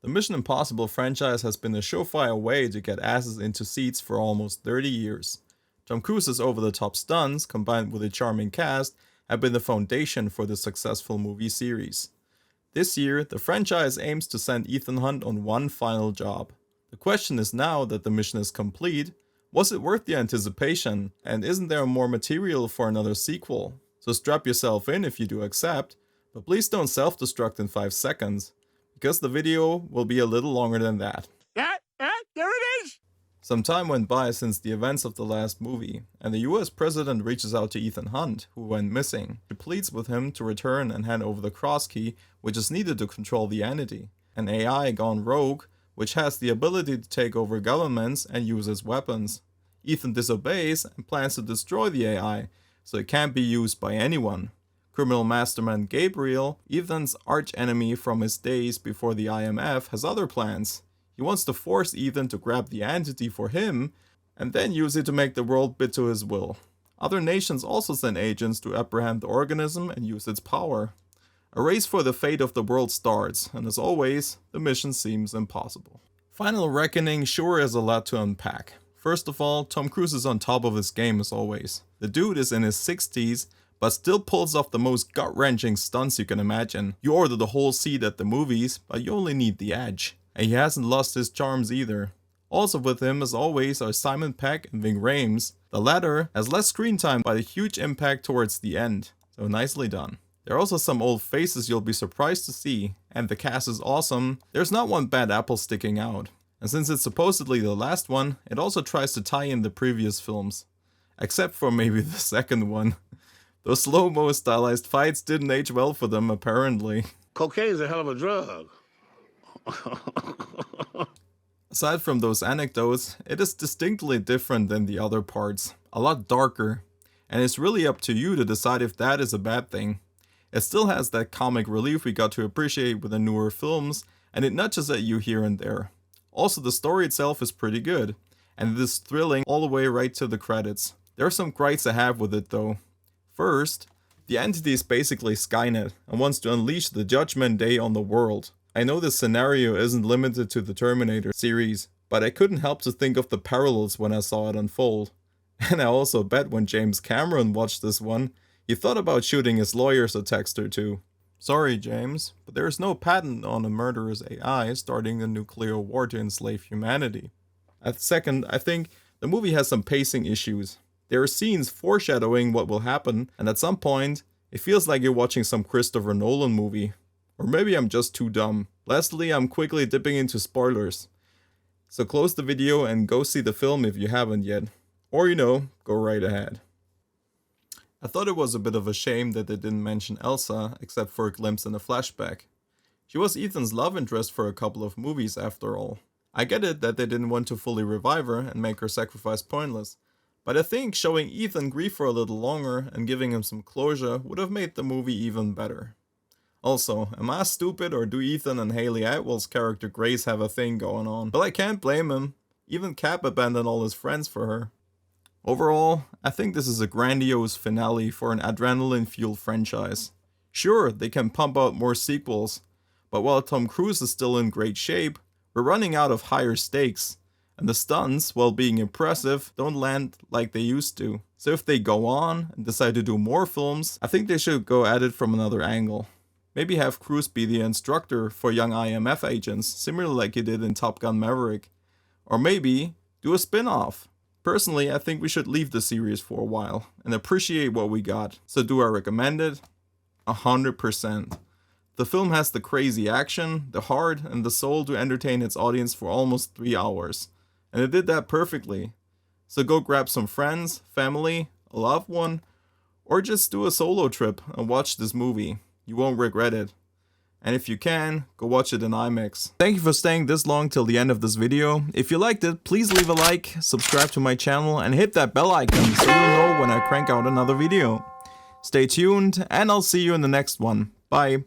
The Mission Impossible franchise has been a surefire way to get asses into seats for almost 30 years. Tom Cruise's over-the-top stunts, combined with a charming cast, have been the foundation for the successful movie series. This year, the franchise aims to send Ethan Hunt on one final job. The question is now that the mission is complete, was it worth the anticipation, and isn't there more material for another sequel? So strap yourself in if you do accept, but please don't self-destruct in 5 seconds, because the video will be a little longer than that. There it is! Some time went by since the events of the last movie, and the US president reaches out to Ethan Hunt, who went missing. He pleads with him to return and hand over the cross key, which is needed to control the entity, an AI gone rogue, which has the ability to take over governments and use its weapons. Ethan disobeys and plans to destroy the AI, so it can't be used by anyone. Criminal mastermind Gabriel, Ethan's arch-enemy from his days before the IMF, has other plans. He wants to force Ethan to grab the entity for him, and then use it to make the world bend to his will. Other nations also send agents to apprehend the organism and use its power. A race for the fate of the world starts, and as always, the mission seems impossible. Final Reckoning sure is a lot to unpack. First of all, Tom Cruise is on top of his game as always. The dude is in his 60s, but still pulls off the most gut-wrenching stunts you can imagine. You order the whole seat at the movies, but you only need the edge. And he hasn't lost his charms either. Also with him as always are Simon Pegg and Ving Rhames. The latter has less screen time but a huge impact towards the end, so nicely done. There are also some old faces you'll be surprised to see, and the cast is awesome. There's not one bad apple sticking out. And since it's supposedly the last one, it also tries to tie in the previous films. Except for maybe the second one. Those slow-mo stylized fights didn't age well for them apparently. Cocaine's a hell of a drug. Aside from those anecdotes, it is distinctly different than the other parts, a lot darker, and it's really up to you to decide if that is a bad thing. It still has that comic relief we got to appreciate with the newer films, and it nudges at you here and there. Also, the story itself is pretty good, and it is thrilling all the way right to the credits. There are some gripes I have with it though. First, the entity is basically Skynet and wants to unleash the Judgment Day on the world. I know this scenario isn't limited to the Terminator series, but I couldn't help to think of the parallels when I saw it unfold. And I also bet when James Cameron watched this one, he thought about shooting his lawyers a text or two. Sorry James, but there is no patent on a murderous AI starting a nuclear war to enslave humanity. Second, I think the movie has some pacing issues. There are scenes foreshadowing what will happen, and at some point, it feels like you're watching some Christopher Nolan movie. Or maybe I'm just too dumb. Lastly, I'm quickly dipping into spoilers. So close the video and go see the film if you haven't yet. Or go right ahead. I thought it was a bit of a shame that they didn't mention Elsa except for a glimpse in a flashback. She was Ethan's love interest for a couple of movies after all. I get it that they didn't want to fully revive her and make her sacrifice pointless, but I think showing Ethan grief for a little longer and giving him some closure would have made the movie even better. Also, am I stupid or do Ethan and Hayley Atwell's character Grace have a thing going on? But I can't blame him. Even Cap abandoned all his friends for her. Overall, I think this is a grandiose finale for an adrenaline-fueled franchise. Sure, they can pump out more sequels, but while Tom Cruise is still in great shape, we're running out of higher stakes, and the stunts, while being impressive, don't land like they used to. So if they go on and decide to do more films, I think they should go at it from another angle. Maybe have Cruise be the instructor for young IMF agents, similar like he did in Top Gun Maverick. Or maybe do a spin-off. Personally, I think we should leave the series for a while and appreciate what we got. So do I recommend it? 100%. The film has the crazy action, the heart, and the soul to entertain its audience for almost 3 hours. And it did that perfectly. So go grab some friends, family, a loved one, or just do a solo trip and watch this movie. You won't regret it. And if you can, go watch it in IMAX. Thank you for staying this long till the end of this video. If you liked it, please leave a like, subscribe to my channel, and hit that bell icon so you'll know when I crank out another video. Stay tuned, and I'll see you in the next one. Bye.